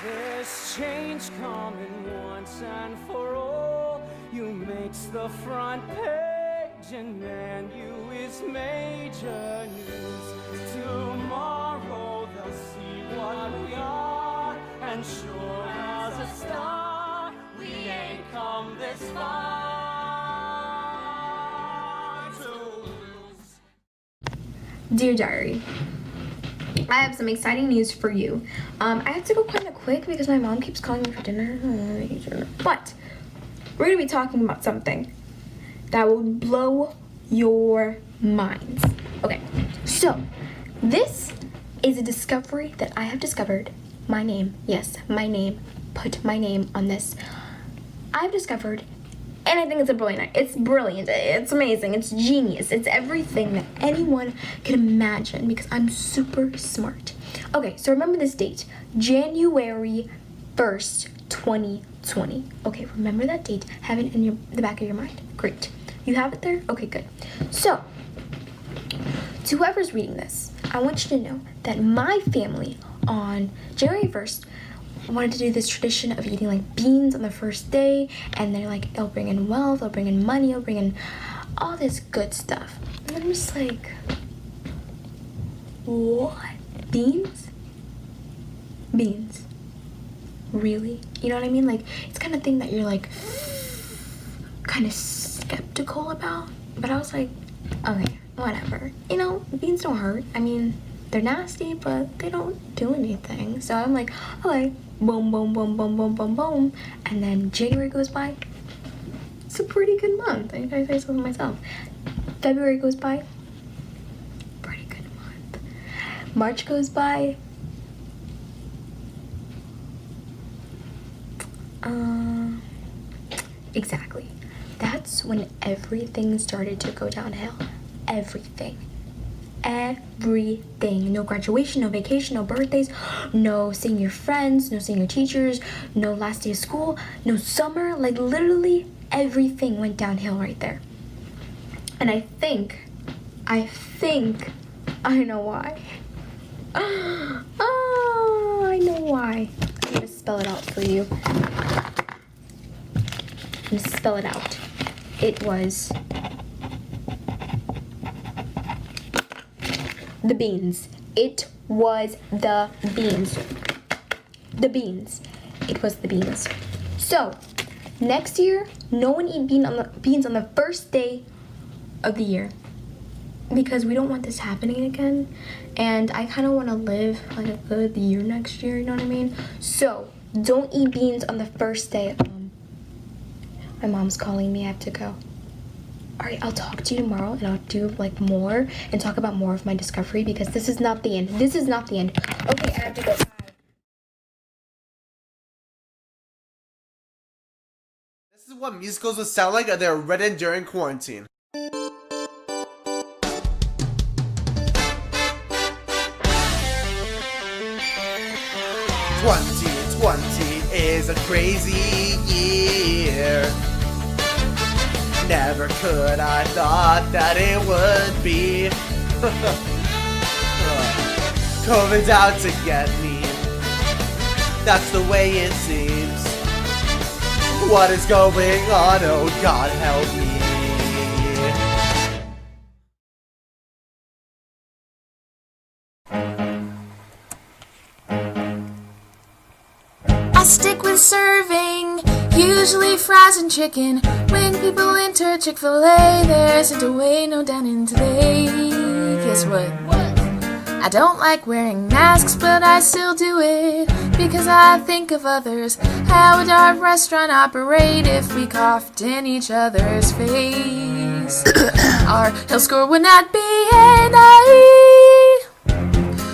There's change coming once and for all. You makes the front page, and man, you is major news. Tomorrow they'll see what we are, and sure as a star, we ain't come this far to lose. Dear Diary, I have some exciting news for you. I have to go kind of quick because my mom keeps calling me for dinner. But we're going to be talking about something that will blow your minds. Okay, so this is a discovery that I have discovered. My name, yes, my name. Put my name on this. I've discovered, and I think it's it's brilliant, it's amazing, it's genius, it's everything that anyone can imagine because I'm super smart. Okay, so remember this date, January 1st, 2020. Okay, remember that date, have it in the back of your mind. Great. You have it there? Okay, good. So, to whoever's reading this, I want you to know that my family on January 1st wanted to do this tradition of eating like beans on the first day, and they're like, it'll bring in wealth, it'll bring in money, it'll bring in all this good stuff. And I'm just like, what? Beans? Beans? Really? You know what I mean? Like, it's kind of thing that you're like kind of skeptical about. But I was like, okay, whatever. You know, beans don't hurt. I mean, they're nasty, but they don't do anything. So I'm like, okay, boom, boom, boom, boom, boom, boom, boom. And then January goes by. It's a pretty good month. I gotta say so myself. February goes by. Pretty good month. March goes by. Exactly. That's when everything started to go downhill. Everything. No graduation, no vacation, no birthdays, no seeing your friends, no seeing your teachers, no last day of school, no summer. Like, literally everything went downhill right there. And I think I know why. Oh, I know why. I'm gonna spell it out for you. I'm gonna spell it out. It was the beans. It was the beans. The beans. It was the beans. So, next year, no one eat beans on the first day of the year. Because we don't want this happening again. And I kind of want to live like a good year next year, you know what I mean? So, don't eat beans on the first day. My mom's calling me, I have to go. Alright, I'll talk to you tomorrow and I'll do like more and talk about more of my discovery because this is not the end. This is not the end. Okay, I have to go. Bye. This is what musicals would sound like if they were written during quarantine. 2020 is a crazy year. Never could I thought that it would be. COVID's out to get me. That's the way it seems. What is going on? Oh God, help me. I stick with serving, usually fries and chicken. When people enter Chick-fil-A, there isn't a way, no down in today. Guess what? I don't like wearing masks, but I still do it because I think of others. How would our restaurant operate if we coughed in each other's face? Our health score would not be high.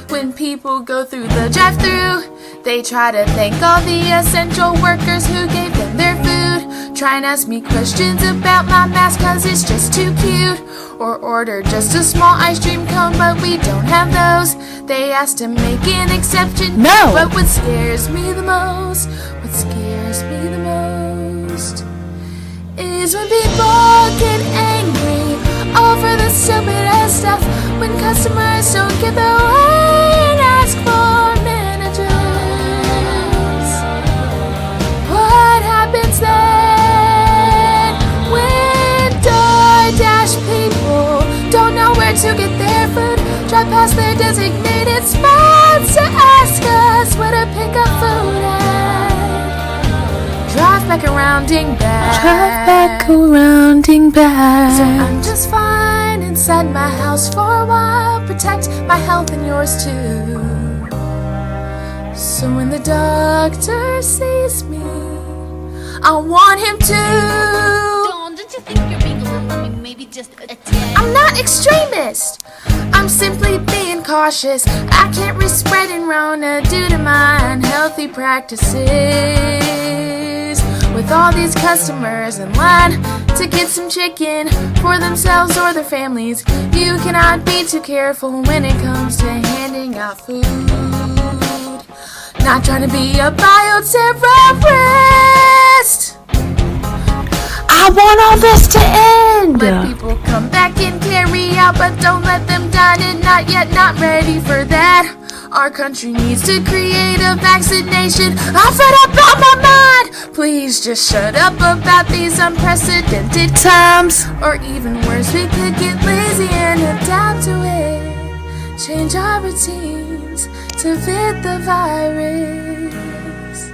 When people go through the drive-thru, they try to thank all the essential workers who gave them their food. Try and ask me questions about my mask cause it's just too cute. Or order just a small ice cream cone, but we don't have those. They asked to make an exception. No! But what scares me the most is when people get angry over the stupidest stuff. When customers don't get their way and ask for managers. drive past their designated spots to ask us where to pick up food at. Drive back around dingbat. So I'm just fine inside my house for a while. Protect my health and yours too. So when the doctor sees me, I want him to. Don't you think you're being a little, maybe just a tad? I'm not extremist. I'm simply being cautious. I can't risk spreading Rona due to my unhealthy practices. With all these customers in line to get some chicken for themselves or their families, you cannot be too careful when it comes to handing out food. Not trying to be a bioterrorist. I want all this to end. Let people come back and carry out, but don't let them dine in. Not yet, not ready for that. Our country needs to create a vaccination. I'm fed up on my mind. Please just shut up about these unprecedented times. Or even worse, we could get lazy and adapt to it. Change our routines to fit the virus.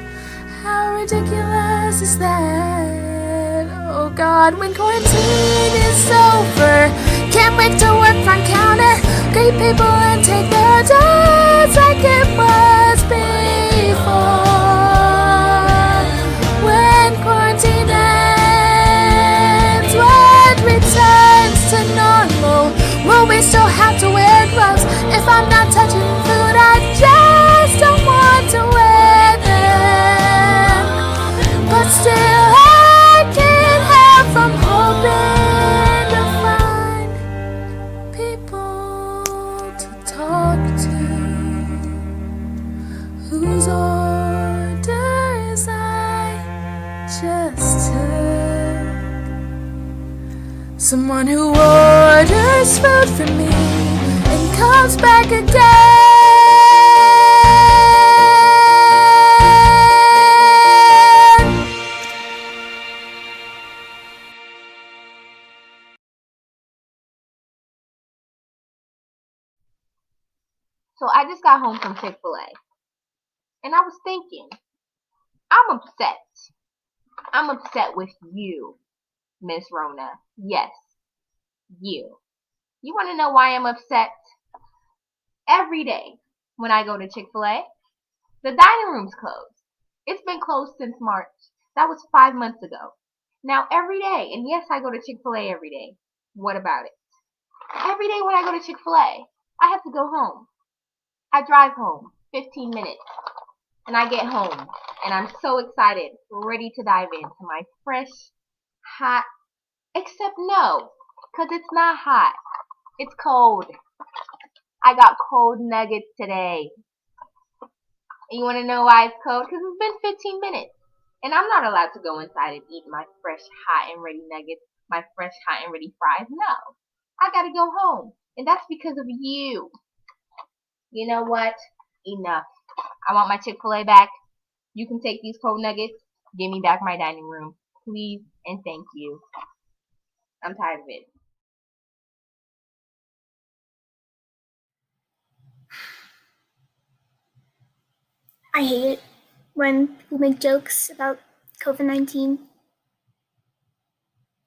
How ridiculous is that? Oh God, when quarantine is over, can't wait to work front counter, greet people and take their jobs like it was before. When quarantine ends, what returns to normal? Will we still have to wear gloves? If I'm not touching food, I just don't want to wear them. But still, I can't help from hoping to find people to talk to, whose orders I just took. Someone who orders food for me and comes back again. So I just got home from Chick-fil-A, and I was thinking, I'm upset. I'm upset with you, Miss Rona. Yes, you. You want to know why I'm upset? Every day when I go to Chick-fil-A, the dining room's closed. It's been closed since March. That was 5 months ago. Now every day, and yes, I go to Chick-fil-A every day. What about it? Every day when I go to Chick-fil-A, I have to go home. I drive home 15 minutes, and I get home, and I'm so excited, ready to dive into my fresh, hot, except no, because it's not hot. It's cold. I got cold nuggets today. And you want to know why it's cold? Because it's been 15 minutes. And I'm not allowed to go inside and eat my fresh, hot, and ready nuggets, my fresh, hot, and ready fries. No. I got to go home. And that's because of you. You know what? Enough. I want my Chick-fil-A back. You can take these cold nuggets. Give me back my dining room. Please and thank you. I'm tired of it. I hate it when people make jokes about COVID-19.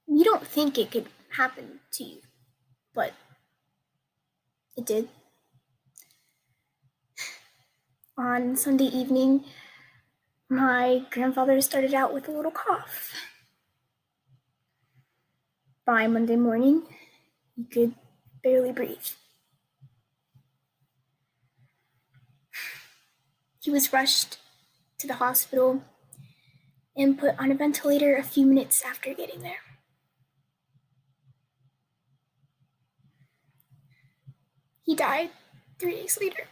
You don't think it could happen to you, but it did. On Sunday evening, my grandfather started out with a little cough. By Monday morning, he could barely breathe. He was rushed to the hospital and put on a ventilator a few minutes after getting there. He died 3 days later.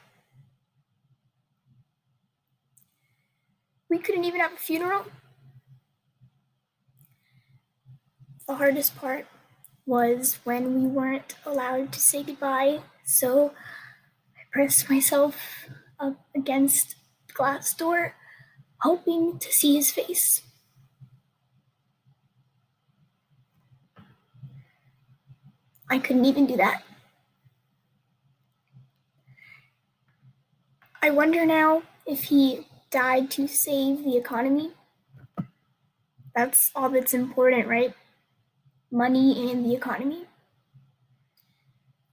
We couldn't even have a funeral. The hardest part was when we weren't allowed to say goodbye, so I pressed myself up against the glass door, hoping to see his face. I couldn't even do that. I wonder now if he died to save the economy. That's all that's important, right? Money and the economy.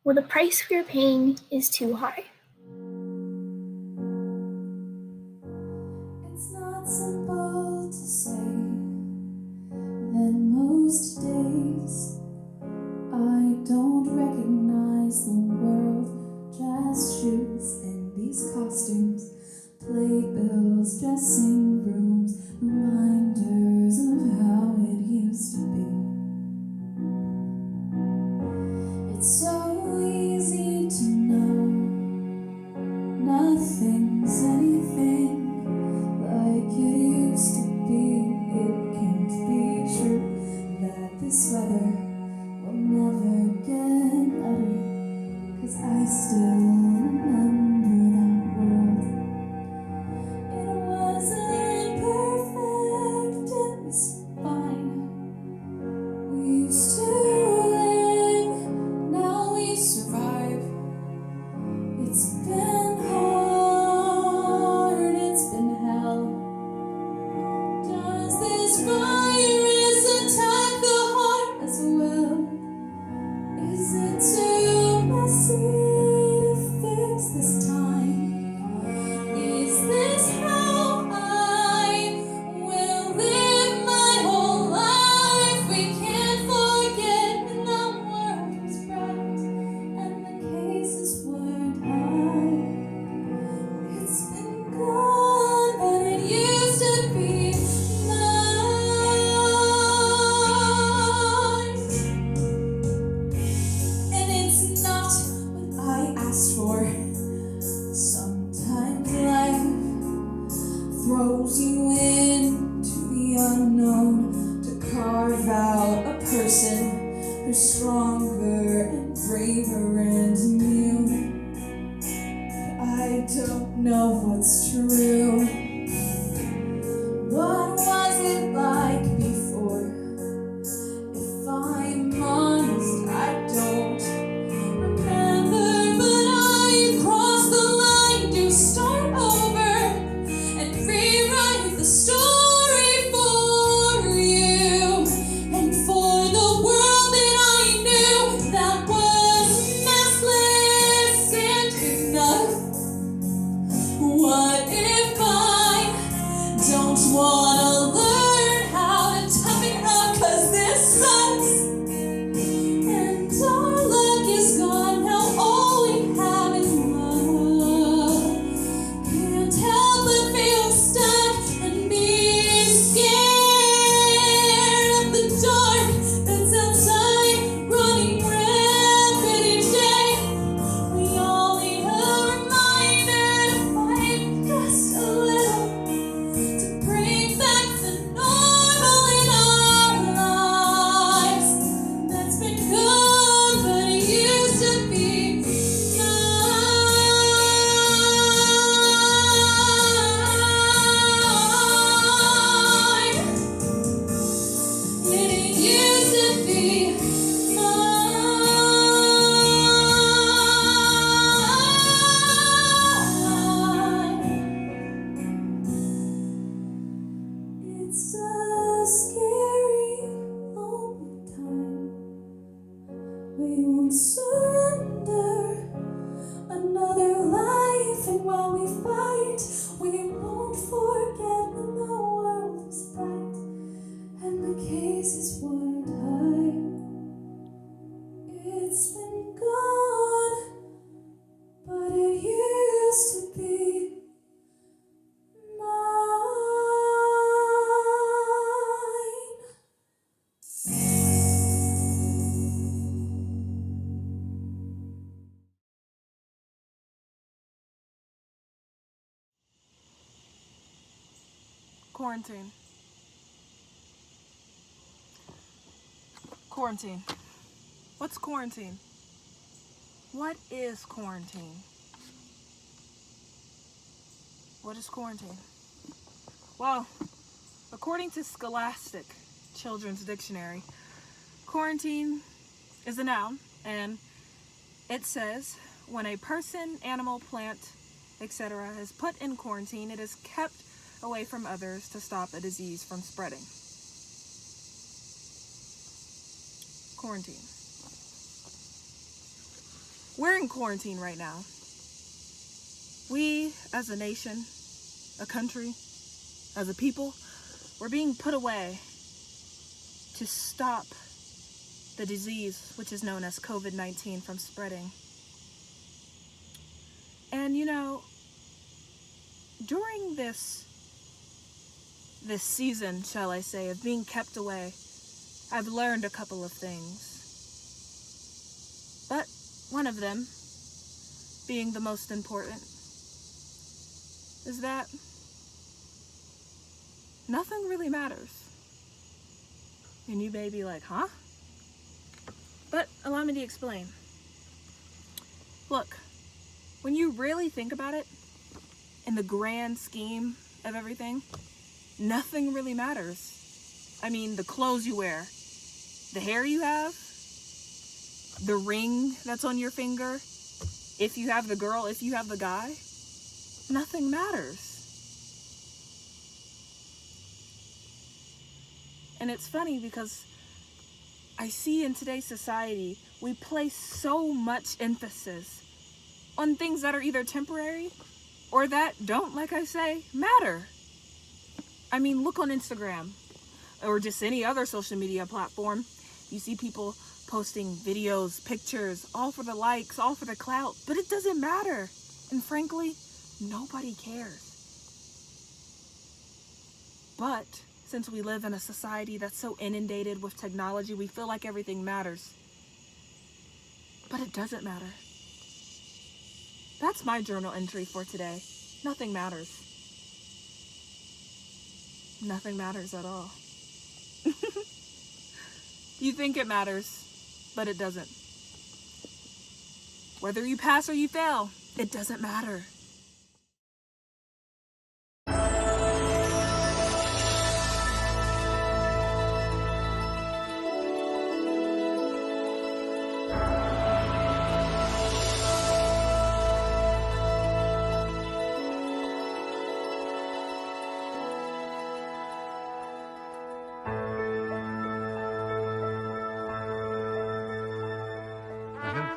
Well, the price we're paying is too high. It's not simple to say that most days I don't recognize the world. Dress shoes and these costumes, playbills, dressing rooms, reminders of how it used to be. It's so easy to know nothing's anything like it used to be. It can't be true that this weather will never get better, 'cause I still remember that world. It wasn't perfect, it was fine. We used to live, now we survive. It's been hard, it's been hell. Does this virus attack the heart as well? Is it too messy to fix this time? Is this how I will live my whole life? We can't forget when the world was bright and the cases weren't high. It's been gone, but it used to be mine. And it's not what I asked for. Sometimes life throws you into the unknown to carve out a person who's stronger and braver and immune. I don't know what's true. What was it like before? If I'm honest, I don't remember, but I crossed the line to start over and rewrite the story for you and for the world that I knew that was massless and enough. What if I don't wanna learn how to toughen up, 'cause this sucks and our luck is gone. Now all we have is love. Can't help but feel stuck and be scared of the dark that's outside, running rampant each day. We all need a reminder to fight just a little, to bring back the normal in our lives. That's been good, but it used to be mine. It used to be mine. It's a scary, lonely time. We won't surrender another life, and while we fight, we won't forget when the world was bright and the cases weren't high. It's been gone, but it used to be mine. Quarantine. Quarantine. What's quarantine? What is quarantine? What is quarantine? Well, according to Scholastic Children's Dictionary, quarantine is a noun, and it says when a person, animal, plant, etc., is put in quarantine, it is kept away from others to stop a disease from spreading. Quarantine. We're in quarantine right now. We, as a nation, a country, as a people, we're being put away to stop the disease, which is known as COVID-19, from spreading. And during this season, shall I say, of being kept away, I've learned a couple of things. But one of them, being the most important, is that nothing really matters. And you may be like, huh? But allow me to explain. Look, when you really think about it, in the grand scheme of everything, nothing really matters. I mean, the clothes you wear, the hair you have, the ring that's on your finger, if you have the girl, if you have the guy, nothing matters. And it's funny because I see in today's society, we place so much emphasis on things that are either temporary or that don't, like I say, matter. I mean, look on Instagram or just any other social media platform. You see people posting videos, pictures, all for the likes, all for the clout, but it doesn't matter. And frankly, nobody cares. But since we live in a society that's so inundated with technology, we feel like everything matters. But it doesn't matter. That's my journal entry for today. Nothing matters. Nothing matters at all. You think it matters, but it doesn't. Whether you pass or you fail, it doesn't matter.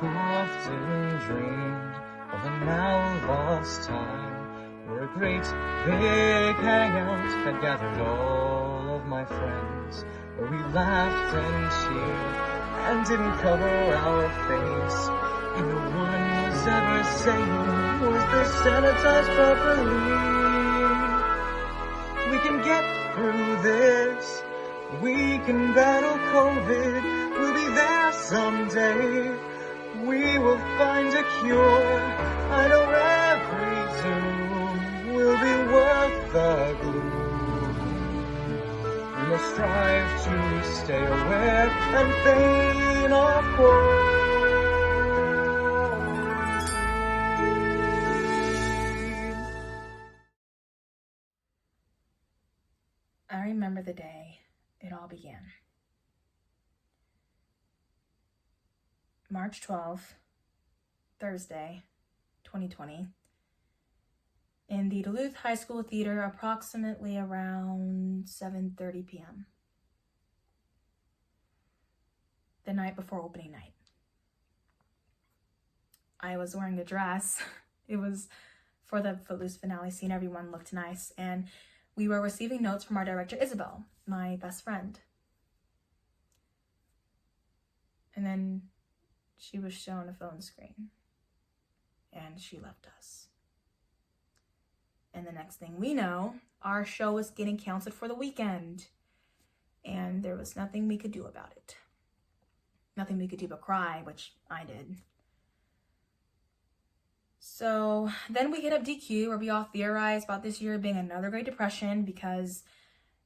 Often dreamed of a now lost time where a great big hangout had gathered all of my friends, where we laughed and cheered and didn't cover our face, and no one was ever saying, was this sanitized properly? We can get through this, we can battle COVID, we'll be there someday. We will find a cure. I know every Zoom will be worth the gloom. We must strive to stay aware and feign our quarantine. I remember the day it all began. March 12th, Thursday, 2020, in the Duluth High School Theatre, approximately around 7:30 p.m. The night before opening night. I was wearing a dress. It was for the Footloose finale scene. Everyone looked nice, and we were receiving notes from our director, Isabel, my best friend. And then she was shown a phone screen, and she left us. And the next thing we know, our show was getting canceled for the weekend, and there was nothing we could do about it. Nothing we could do but cry, which I did. So then we hit up DQ, where we all theorized about this year being another Great Depression because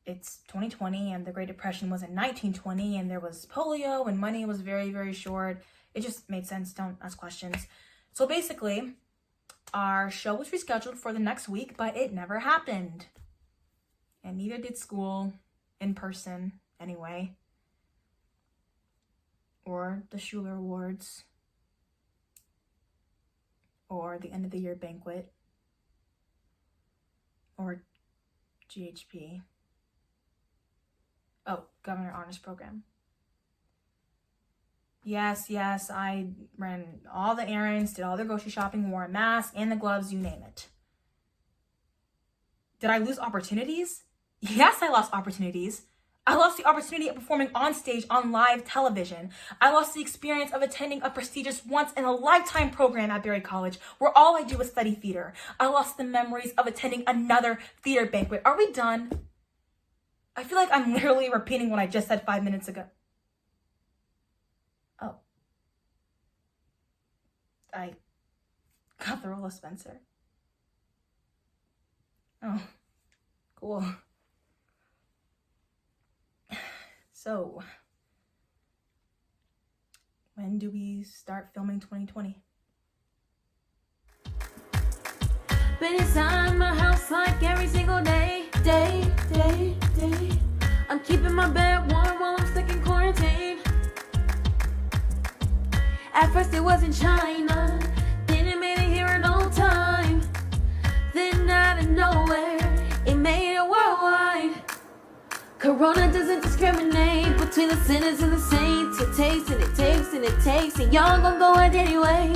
it's 2020 and the Great Depression was in 1920 and there was polio and money was very, very short. It just made sense. Don't ask questions. So basically, our show was rescheduled for the next week, but it never happened. And neither did school in person anyway. Or the Schuler Awards. Or the end of the year banquet. or GHP. Oh, Governor Honors Program. Yes, I ran all the errands, did all the grocery shopping, wore a mask and the gloves, you name it. Did I lose opportunities? Yes, I lost opportunities. I lost the opportunity of performing on stage on live television. I lost the experience of attending a prestigious once-in-a-lifetime program at Berry College where all I do is study theater. I lost the memories of attending another theater banquet. Are we done? I feel like I'm literally repeating what I just said 5 minutes ago. Oh. I got the role of Spencer. Oh, cool. So, when do we start filming 2020? Been inside my house like every single day. I'm keeping my bed warm while I'm stuck in quarantine. At first it was in China, then it made it here in no time. Then out of nowhere, it made it worldwide. Corona doesn't discriminate between the sinners and the saints. It takes and it takes and it takes, and y'all gon' go it anyway.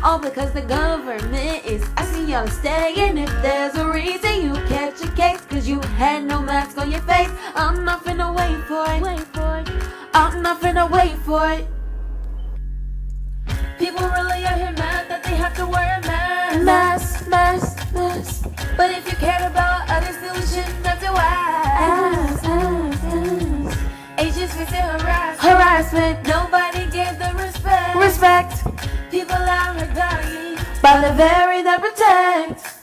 All because the government is asking y'all to stay. And if there's a reason you catch a case, cause you had no mask on your face, I'm not finna wait for it. I'm not finna wait for it. People really are here mad that they have to wear a mask. But if you care about others, then we shouldn't have to ask. Agents facing harassment. Nobody gave them respect. People out here dying by the very that protect.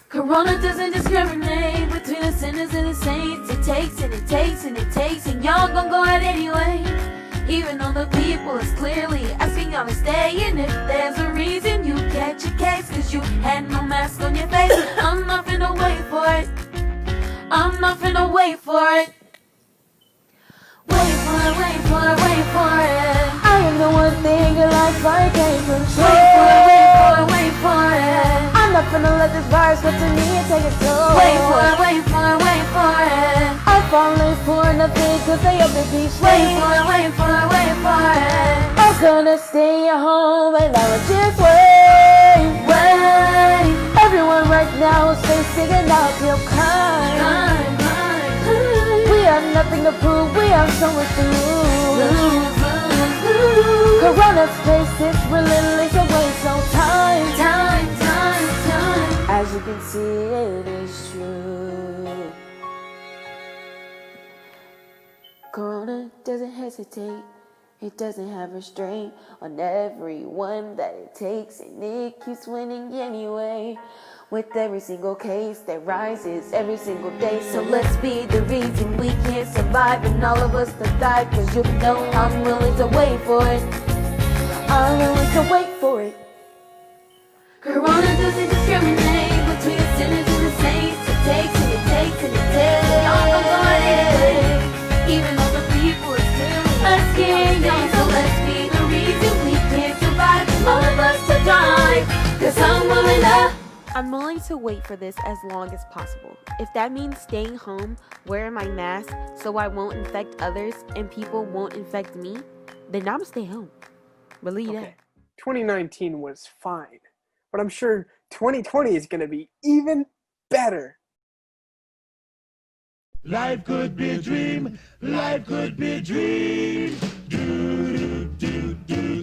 Corona doesn't discriminate between the sinners and the saints. It takes and it takes and it takes, and y'all gon' go out anyway. Even though the people is clearly asking y'all to stay. And if there's a reason you catch a case, cause you had no mask on your face, I'm not finna wait for it. I'm not finna wait for it. Wait for it. I am the one thing in life I can't control. Wait for it. I'm not finna let this virus get to me and take it slow. Wait for it. I'm falling for nothing cause they up in peace. Wait for it. I'm gonna stay at home and I will just wait. Everyone right now is facing and I feel kind. We have nothing to prove, we have so much to lose. Corona's face is relentless and waste no time. As you can see, it is true. Corona doesn't hesitate. It doesn't have restraint on everyone that it takes, and it keeps winning anyway. With every single case that rises every single day. So let's be the reason we can't survive and all of us to die. Cause you know I'm willing to wait for it. I'm willing to wait for it. Corona doesn't discriminate between the sinners and the saints. It takes and it takes and it takes. Y'all gon' go anyway. Even though the people is clearly asking y'all. So let's be the reason we can't survive and all of us to die. Cause I'm willing to wait for this as long as possible. If that means staying home, wearing my mask so I won't infect others and people won't infect me, then I'm stay home. Believe that. 2019 was fine, but I'm sure 2020 is going to be even better. Life could be a dream. Life could be a dream.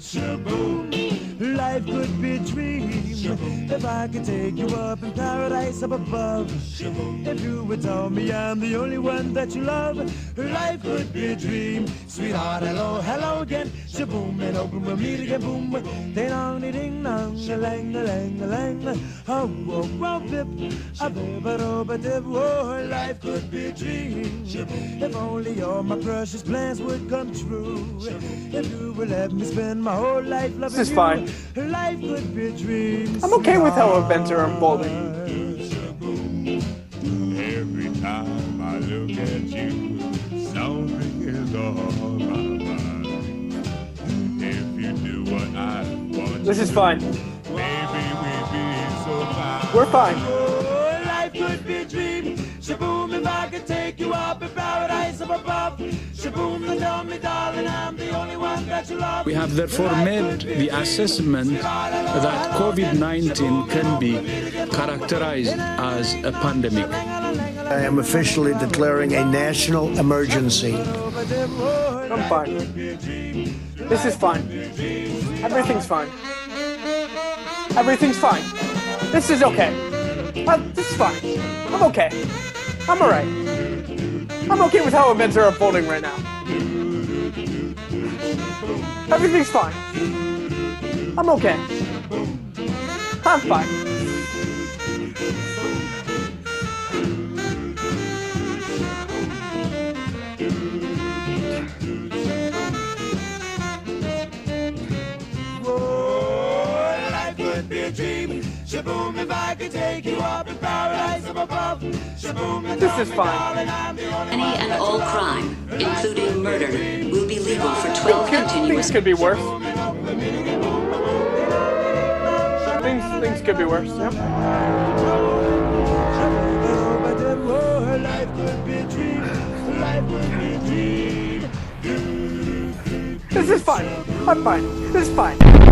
Shaboom. Life could be a dream. If I could take you up in paradise up above. If you would tell me I'm the only one that you love. Life could be a dream. Sweetheart, hello, hello again. Shaboom, and open we'll meet again. Boom, ding dong, ding dong, a lang, a lang, a lang. Oh, oh, oh, bip, a bip, a dip. Oh, life could be a dream. If only all my precious plans would come true. If you would let me spend my whole life loving This is fine. you. Life could be a dream. I'm okay with how events are unfolding. Every time I look at you, something is on my mind. If you do what I want, This is fine. maybe we'd be so fine. We're fine. Oh, life could be a take you up in paradise up above. Shaboom, tell me, darling, I'm the only one that you love. We have therefore made the assessment that COVID-19 can be characterized as a pandemic. I am officially declaring a national emergency. I'm fine. This is fine. Everything's fine. Everything's fine. This is okay. This is fine. I'm okay. I'm alright. I'm okay with how events are unfolding right now. Everything's fine. I'm okay. I'm fine. Shaboom, if I could take you up in paradise up above. Shaboom, this is fine. Any and all crime, including murder, will be legal for 12 continuous. Things could be worse. Things could be worse. Yep. This is fine. I'm fine. This is fine.